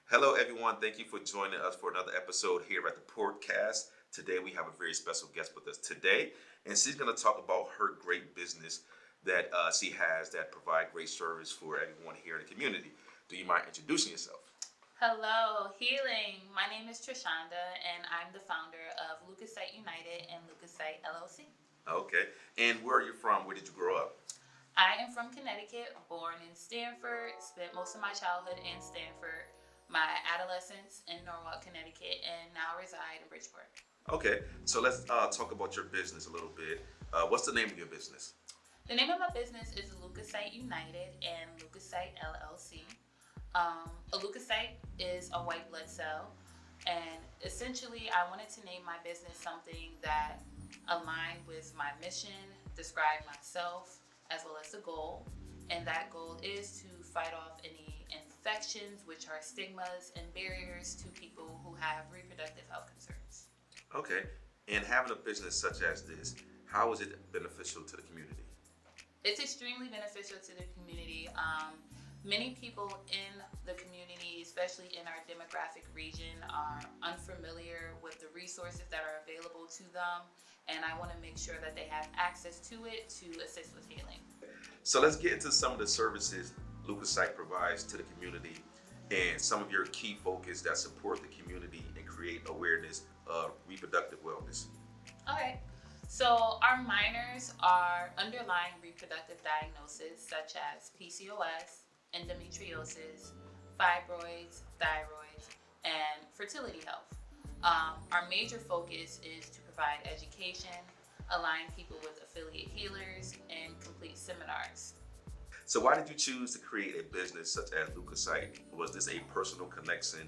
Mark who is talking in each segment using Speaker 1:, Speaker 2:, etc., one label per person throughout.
Speaker 1: Hello, everyone. Thank you for joining us for another episode here at the Portcast. Today, we have a very special guest with us today, and she's going to talk about her great business that she has that provide great service for everyone here in the community. Do you mind introducing yourself?
Speaker 2: Hello, healing. My name is Trishonda, and I'm the founder of Lucasite United and Lucasite LLC.
Speaker 1: Okay. And where are you from? Where did you grow up?
Speaker 2: I am from Connecticut, born in Stamford, spent most of my childhood in Stamford, my adolescence in Norwalk, Connecticut, and now reside in Bridgeport.
Speaker 1: Okay. So let's talk about your business a little bit. What's the name of your business?
Speaker 2: The name of my business is Lucasite United and Lucasite LLC. A leukocyte is a white blood cell, and essentially, I wanted to name my business something that aligned with my mission, describe myself, as well as the goal. And that goal is to fight off any infections, which are stigmas and barriers to people who have reproductive health concerns.
Speaker 1: Okay. And having a business such as this, how is it beneficial to the community?
Speaker 2: It's extremely beneficial to the community. Many people in the community, especially in our demographic region, are unfamiliar with the resources that are available to them, and I want to make sure that they have access to it to assist with healing.
Speaker 1: So let's get into some of the services LucasSite provides to the community and some of your key focus that support the community and create awareness of reproductive wellness.
Speaker 2: All right. So our minors are underlying reproductive diagnoses such as PCOS, endometriosis, fibroids, thyroids, and fertility health. Our major focus is to provide education, align people with affiliate healers, and complete seminars.
Speaker 1: So why did you choose to create a business such as LucasSite? Was this a personal connection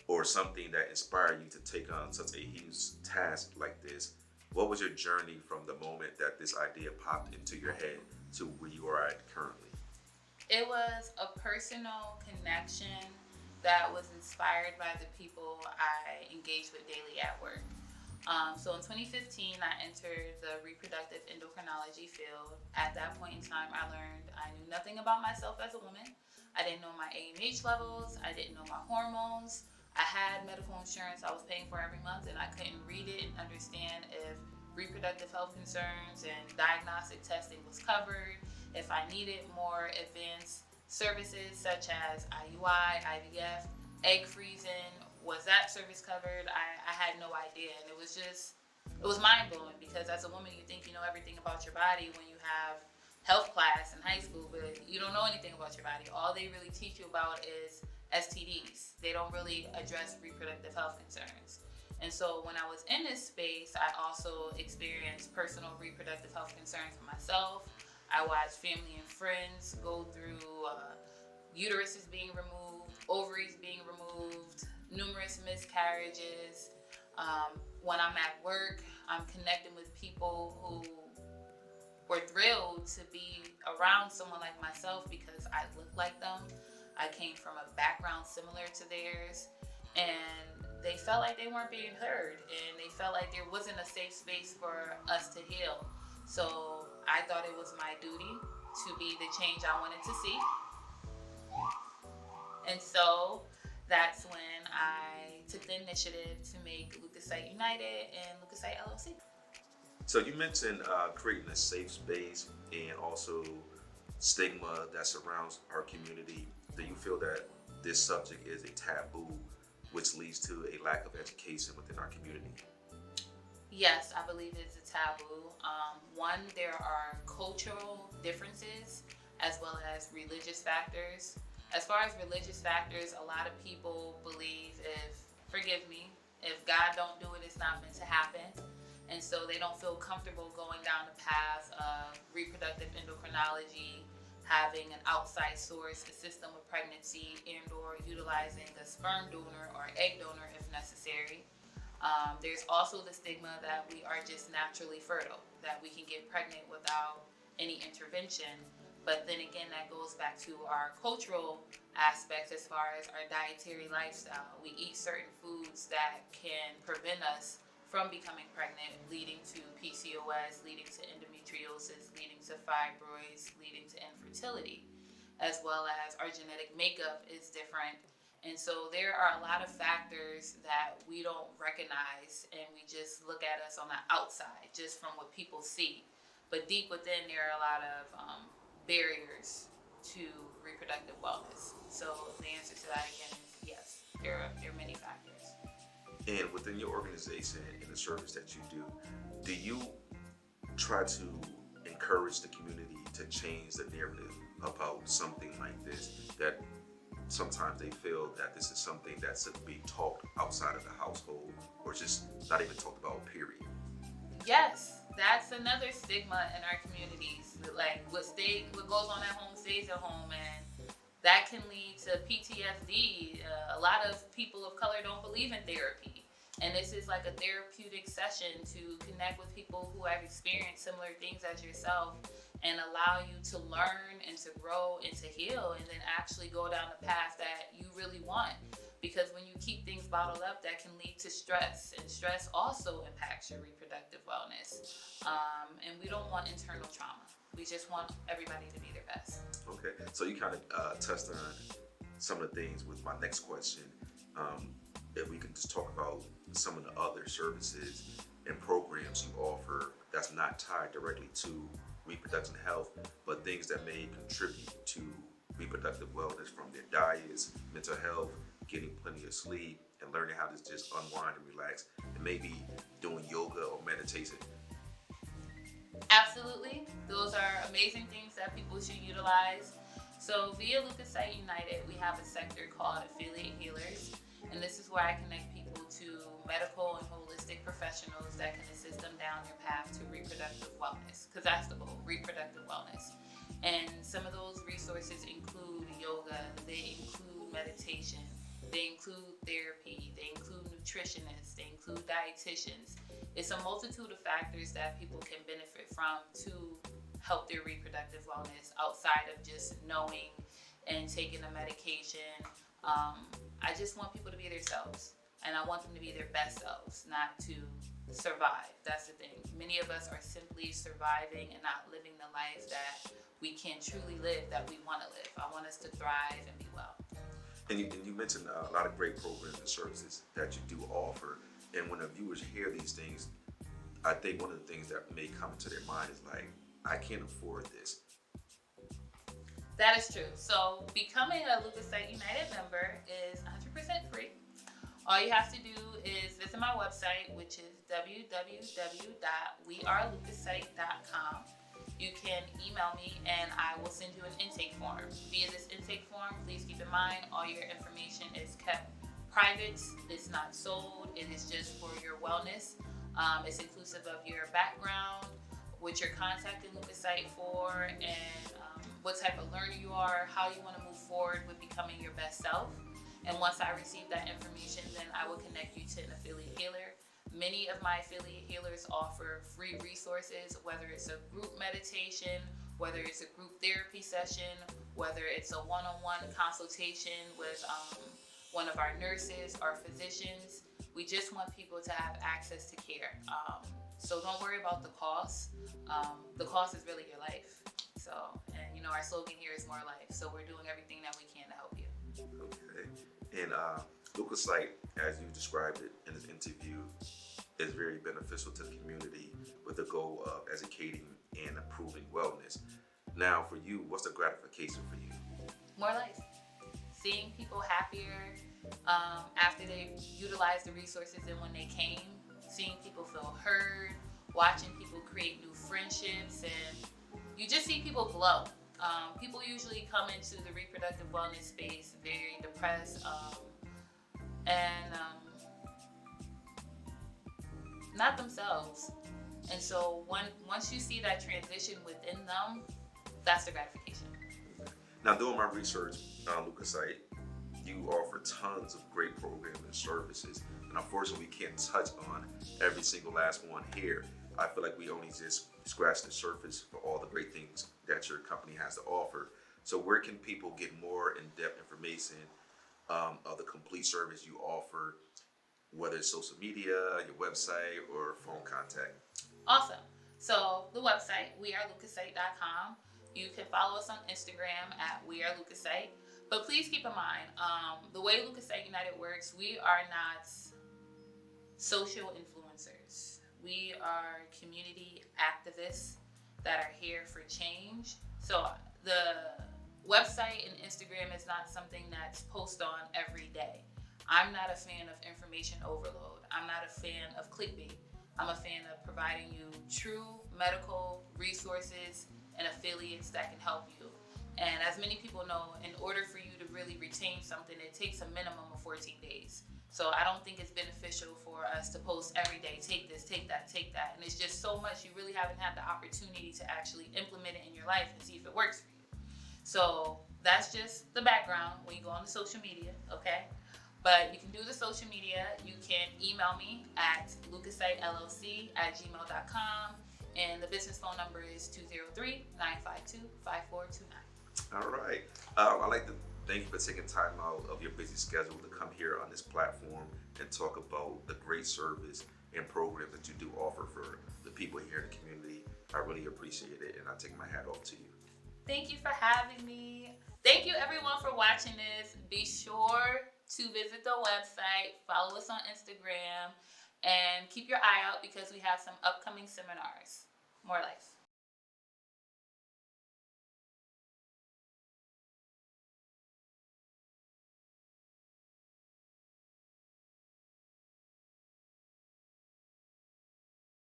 Speaker 1: or something that inspired you to take on such a huge task like this? What was your journey from the moment that this idea popped into your head to where you are at currently?
Speaker 2: It was a personal connection that was inspired by the people I engage with daily at work. So in 2015, I entered the reproductive endocrinology field. At that point in time, I learned I knew nothing about myself as a woman. I didn't know my AMH levels. I didn't know my hormones. I had medical insurance I was paying for every month, and I couldn't read it and understand if reproductive health concerns and diagnostic testing was covered, if I needed more advanced services such as IUI, IVF, egg freezing, was that service covered? I had no idea. And it was mind blowing because as a woman, you think you know everything about your body when you have health class in high school, but you don't know anything about your body. All they really teach you about is STDs. They don't really address reproductive health concerns. And so when I was in this space, I also experienced personal reproductive health concerns for myself. I watched family and friends go through uteruses being removed, ovaries being removed, numerous miscarriages. When I'm at work, I'm connecting with people who were thrilled to be around someone like myself because I look like them. I came from a background similar to theirs, and they felt like they weren't being heard, and they felt like there wasn't a safe space for us to heal. So I thought it was my duty to be the change I wanted to see. And so that's when I took the initiative to make Lucasite United and Lucasite LLC.
Speaker 1: So you mentioned creating a safe space and also stigma that surrounds our community. Do you feel that this subject is a taboo, which leads to a lack of education within our community?
Speaker 2: Yes, I believe it's a taboo. One, there are cultural differences as well as religious factors. As far as religious factors, a lot of people believe forgive me, if God don't do it, it's not meant to happen. And so they don't feel comfortable going down the path of reproductive endocrinology, having an outside source assist them with pregnancy, and or utilizing a sperm donor or egg donor if necessary. There's also the stigma that we are just naturally fertile, that we can get pregnant without any intervention. But then again, that goes back to our cultural aspects as far as our dietary lifestyle. We eat certain foods that can prevent us from becoming pregnant, leading to PCOS, leading to endometriosis, leading to fibroids, leading to infertility, as well as our genetic makeup is different And so there are a lot of factors that we don't recognize, and we just look at us on the outside, just from what people see. But deep within, there are a lot of barriers to reproductive wellness. So the answer to that again is yes, there are many factors.
Speaker 1: And within your organization and the service that you do you try to encourage the community to change the narrative about something like this? That sometimes they feel that this is something that should be talked outside of the household or just not even talked about, period.
Speaker 2: Yes, that's another stigma in our communities. Like what goes on at home stays at home, and that can lead to PTSD. A lot of people of color don't believe in therapy, and this is like a therapeutic session to connect with people who have experienced similar things as yourself, and allow you to learn and to grow and to heal, and then actually go down the path that you really want. Because when you keep things bottled up, that can lead to stress, and stress also impacts your reproductive wellness. And we don't want internal trauma. We just want everybody to be their best.
Speaker 1: Okay, so you kind of touched on some of the things with my next question. If we can just talk about some of the other services and programs you offer that's not tied directly to reproductive health, but things that may contribute to reproductive wellness, from their diets, mental health, getting plenty of sleep, and learning how to just unwind and relax, and maybe doing yoga or meditation.
Speaker 2: Absolutely. Those are amazing things that people should utilize. So via Leukocyte United, we have a sector called Affiliate Healers. And this is where I connect people to medical and holistic professionals that can assist them down their path to reproductive wellness. Because that's the goal, reproductive wellness. And some of those resources include yoga, they include meditation, they include therapy, they include nutritionists, they include dietitians. It's a multitude of factors that people can benefit from to help their reproductive wellness outside of just knowing and taking a medication. I just want people to be themselves, and I want them to be their best selves, not to survive. That's the thing. Many of us are simply surviving and not living the life that we can truly live, that we want to live. I want us to thrive and be well.
Speaker 1: And you mentioned a lot of great programs and services that you do offer. And when the viewers hear these things, I think one of the things that may come to their mind is like, I can't afford this.
Speaker 2: That is true. So becoming a Leukocyte United member is 100% free. All you have to do is visit my website, which is www.weareleukocyte.com. You can email me and I will send you an intake form. Via this intake form, please keep in mind all your information is kept private. It's not sold. It is just for your wellness. It's inclusive of your background, what you're contacting Leukocyte for, and what type of learner you are, how you want to move forward with becoming your best self. And once I receive that information, then I will connect you to an affiliate healer. Many of my affiliate healers offer free resources, whether it's a group meditation, whether it's a group therapy session, whether it's a one-on-one consultation with one of our nurses or physicians. We just want people to have access to care. So don't worry about the cost. The cost is really your life. So, and our slogan here is more life. So we're doing everything that we can to help you.
Speaker 1: Okay. And Leukocyte, as you described it in this interview, is very beneficial to the community with the goal of educating and improving wellness. Now, for you, what's the gratification for you?
Speaker 2: More life. Seeing people happier after they utilized the resources and when they came. Seeing people feel heard. Watching people create new friendships. And you just see people glow. People usually come into the reproductive wellness space very depressed and not themselves. And so once you see that transition within them, that's the gratification.
Speaker 1: Now, doing my research on Leukocyte, you offer tons of great programs and services, and unfortunately we can't touch on every single last one here. I feel like we only just scratched the surface for all the great things that your company has to offer. So where can people get more in-depth information of the complete service you offer, whether it's social media, your website, or phone contact?
Speaker 2: Awesome. So the website, weareleukocyte.com. You can follow us on Instagram at weareleukocyte. But please keep in mind, the way Lucasite United works, we are not social influencers. We are community activists that are here for change. So the website and Instagram is not something that's posted on every day. I'm not a fan of information overload. I'm not a fan of clickbait. I'm a fan of providing you true medical resources and affiliates that can help you. And as many people know, in order for you to really retain something, it takes a minimum of 14 days. So I don't think it's beneficial for us to post every day, take this, take that, take that. And it's just so much you really haven't had the opportunity to actually implement it in your life and see if it works for you. So that's just the background when you go on the social media, okay? But you can do the social media. You can email me at lucasitellc@gmail.com. And the business phone number is 203-952-5429.
Speaker 1: All right. I'd like to thank you for taking time out of your busy schedule to come here on this platform and talk about the great service and programs that you do offer for the people here in the community. I really appreciate it, and I take my hat off to you.
Speaker 2: Thank you for having me. Thank you, everyone, for watching this. Be sure to visit the website, follow us on Instagram, and keep your eye out because we have some upcoming seminars. More life.